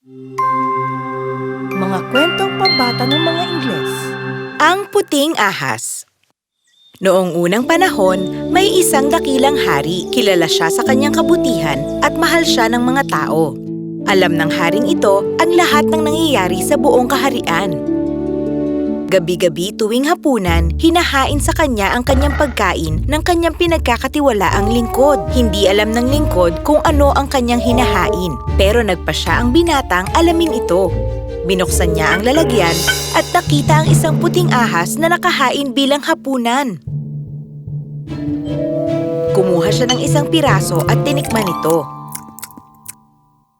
Mga kwentong pambata ng mga Ingles. Ang Puting Ahas. Noong unang panahon, may isang dakilang hari. Kilala siya sa kanyang kabutihan at mahal siya ng mga tao. Alam ng haring ito ang lahat ng nangyayari sa buong kaharian. Gabi-gabi tuwing hapunan, hinahain sa kanya ang kanyang pagkain ng kanyang pinagkakatiwalaang lingkod. Hindi alam ng lingkod kung ano ang kanyang hinahain, pero nagpasya ang binatang alamin ito. Binuksan niya ang lalagyan at nakita ang isang puting ahas na nakahain bilang hapunan. Kumuha siya ng isang piraso at tinikman ito.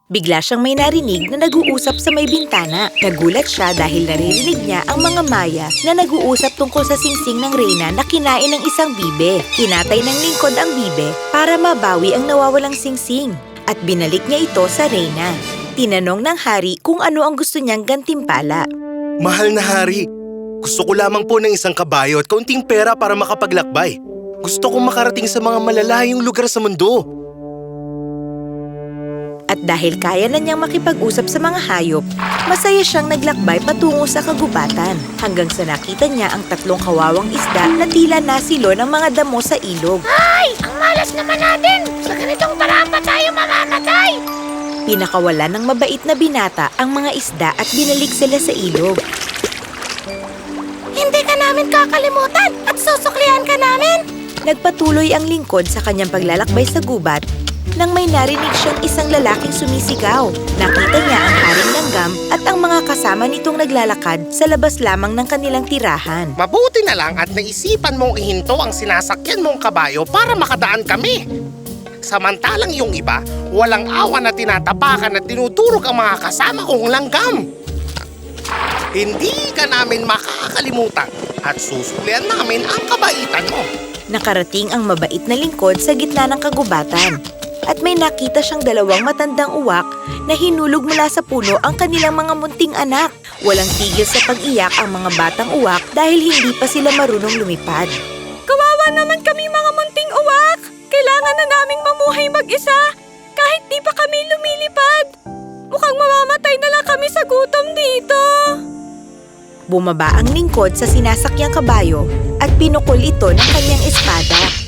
Bigla siyang may narinig na nag-uusap sa may bintana. Nagulat siya dahil naririnig niya ang mga maya na nag-uusap tungkol sa singsing ng reyna na kinain ng isang bibe. Kinatay ng lingkod ang bibe para mabawi ang nawawalang singsing at binalik niya ito sa reyna. Tinanong ng hari kung ano ang gusto niyang gantimpala. Mahal na hari, gusto ko lamang po ng isang kabayo at kaunting pera para makapaglakbay. Gusto kong makarating sa mga malalayong lugar sa mundo. At dahil kaya na niyang makipag-usap sa mga hayop, masaya siyang naglakbay patungo sa kagubatan hanggang sa nakita niya ang tatlong kawawang isda na tila nasilo ng mga damo sa ilog. Ay! Ang malas naman natin! Sa ganitong paraan pa tayo mamamatay! Pinakawalan ng mabait na binata ang mga isda at binalik sila sa ilog. Hindi ka namin kakalimutan at susuklihan ka namin! Nagpatuloy ang lingkod sa kanyang paglalakbay sa gubat nang may narinig siyang isang lalaking sumisigaw. Nakita niya ang haring langgam at ang mga kasama nitong naglalakad sa labas lamang ng kanilang tirahan. Mabuti na lang at naisipan mong ihinto ang sinasakyan mong kabayo para makadaan kami. Samantalang yung iba, walang awa na tinatapakan at tinuturog ang mga kasama kong langgam. Hindi ka namin makakalimutan at susuklian namin ang kabaitan mo. Nakarating ang mabait na lingkod sa gitna ng kagubatan. At may nakita siyang dalawang matandang uwak na hinulog mula sa puno ang kanilang mga munting anak. Walang tigil sa pag-iyak ang mga batang uwak dahil hindi pa sila marunong lumipad. Kawawa naman kami mga munting uwak! Kailangan na naming mamuhay mag-isa kahit di pa kami lumilipad. Mukhang mamamatay na lang kami sa gutom dito. Bumaba ang lingkod sa sinasakyang kabayo at pinukol ito ng kanyang espada.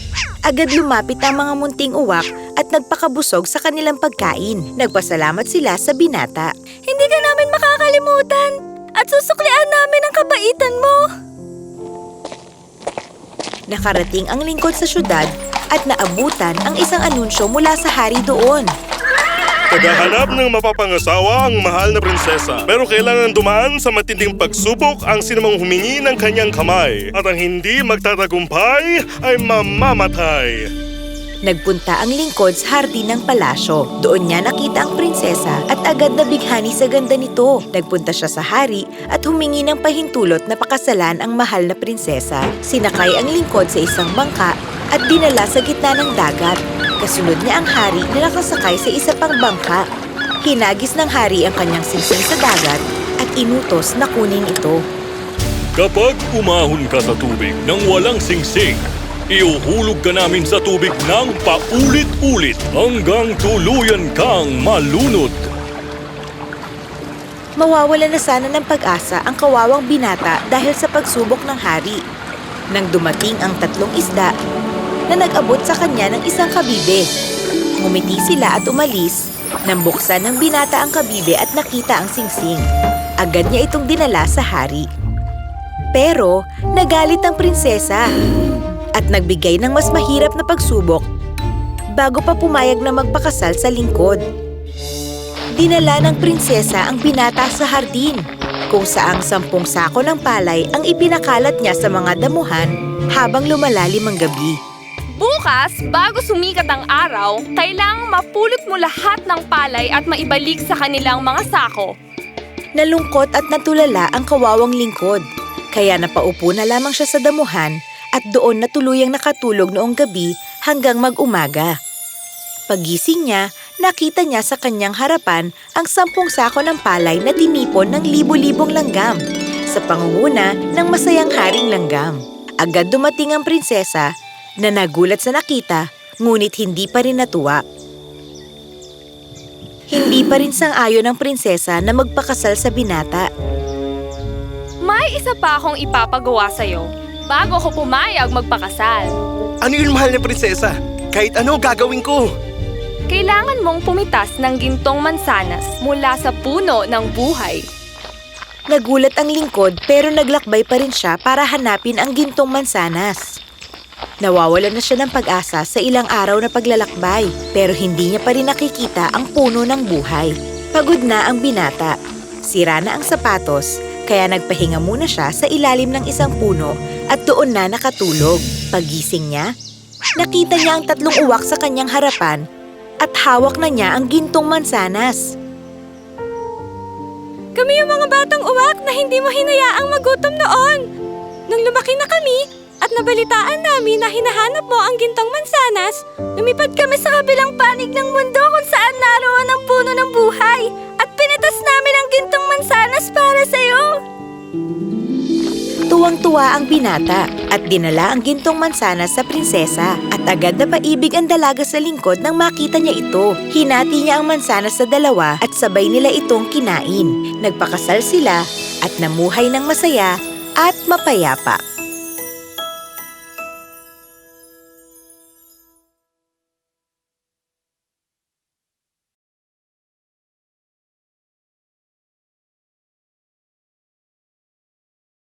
Agad lumapit ang mga munting uwak at nagpakabusog sa kanilang pagkain. Nagpasalamat sila sa binata. Hindi ka namin makakalimutan at susuklian namin ang kabaitan mo. Nakarating ang lingkod sa syudad at naabutan ang isang anunsyo mula sa hari doon. Paghahanap ng mapapangasawa ang mahal na prinsesa. Pero kailangan dumaan sa matinding pagsubok ang sinumang humingi ng kanyang kamay. At ang hindi magtatagumpay ay mamamatay. Nagpunta ang lingkod sa hardin ng palasyo. Doon niya nakita ang prinsesa at agad nabighani sa ganda nito. Nagpunta siya sa hari at humingi ng pahintulot na pakasalan ang mahal na prinsesa. Sinakay ang lingkod sa isang bangka at dinala sa gitna ng dagat. Kasunod niya ang hari na nakasakay sa isa pang bangka. Hinagis ng hari ang kanyang singsing sa dagat at inutos na kunin ito. Kapag umahon ka sa tubig nang walang singsing, iuhulog ka namin sa tubig ng paulit-ulit hanggang tuluyan kang malunod. Mawawala na sana ng pag-asa ang kawawang binata dahil sa pagsubok ng hari. Nang dumating ang tatlong isda, na nag-abot sa kanya ng isang kabibe. Ngumiti sila at umalis. Nang buksan ng binata ang kabibe at nakita ang singsing. Agad niya itong dinala sa hari. Pero nagalit ang prinsesa at nagbigay ng mas mahirap na pagsubok bago pa pumayag na magpakasal sa lingkod. Dinala ng prinsesa ang binata sa hardin kung saang 10 sako ng palay ang ipinakalat niya sa mga damuhan habang lumalalim ang gabi. Bukas, bago sumikat ang araw, kailangang mapulot mo lahat ng palay at maibalik sa kanilang mga sako. Nalungkot at natulala ang kawawang lingkod, kaya napaupo na lamang siya sa damuhan at doon na tuluyang nakatulog noong gabi hanggang mag-umaga. Pagising niya, nakita niya sa kanyang harapan ang 10 sako ng palay na tinipon ng libo-libong langgam sa pangunguna ng masayang haring langgam. Agad dumating ang prinsesa na nagulat sa nakita, ngunit hindi pa rin natuwa. Hindi pa rin sang-ayon ang prinsesa na magpakasal sa binata. May isa pa akong ipapagawa sa'yo bago ko pumayag magpakasal. Ano yun, mahal na prinsesa? Kahit ano gagawin ko. Kailangan mong pumitas ng gintong mansanas mula sa puno ng buhay. Nagulat ang lingkod pero naglakbay pa rin siya para hanapin ang gintong mansanas. Nawawalan na siya ng pag-asa sa ilang araw na paglalakbay pero hindi niya pa rin nakikita ang puno ng buhay. Pagod na ang binata. Sira na ang sapatos kaya nagpahinga muna siya sa ilalim ng isang puno at doon na nakatulog. Pagising niya, nakita niya ang 3 uwak sa kanyang harapan at hawak na niya ang gintong mansanas. Kami yung mga batang uwak na hindi mo hinayaang magutom noon. Nung lumaki na kami at nabalitaan namin na hinahanap mo ang gintong mansanas, lumipad kami sa kabilang panig ng mundo kung saan naroon ang puno ng buhay at pinitas namin ang gintong mansanas para sa'yo. Tuwang-tuwa ang binata at dinala ang gintong mansanas sa prinsesa at agad na paibig ang dalaga sa lingkod nang makita niya ito. Hinati niya ang mansanas sa 2 at sabay nila itong kinain. Nagpakasal sila at namuhay ng masaya at mapayapa.